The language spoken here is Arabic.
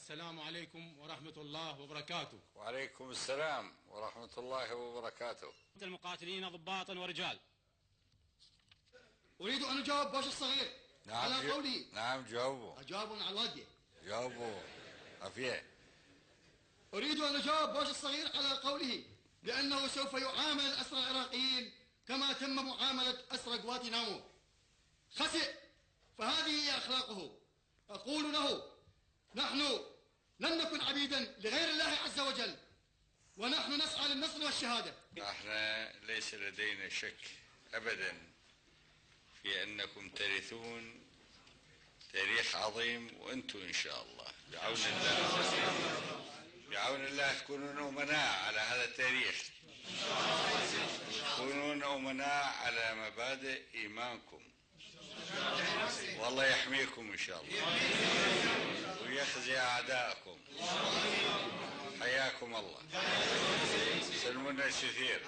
السلام عليكم ورحمة الله وبركاته. وعليكم السلام ورحمة الله وبركاته. المقاتلين ضباطا ورجال. أريد أن أجاوب باشا الصغير على قولي. نعم جاوبوا. أجاوب على الوادية. جاوبوا عافية. أريد أن أجاوب باشا الصغير على قوله بأنه سوف يعامل الأسرى العراقيين كما تم معاملة أسرى غوانتنامو. خسئ، فهذه هي أخلاقه. أقول له نحن لن نكن عبيدا لغير الله عز وجل، ونحن نسعى للنصر والشهادة. احنا ليس لدينا شك أبدا في أنكم ترثون تاريخ عظيم، وأنتم إن شاء الله بعون الله تكونون أمناء على هذا التاريخ، تكونون أمناء على مبادئ إيمانكم، والله يحميكم إن شاء الله ويخزي أعداءكم. حياكم الله. سلمونا الكثير.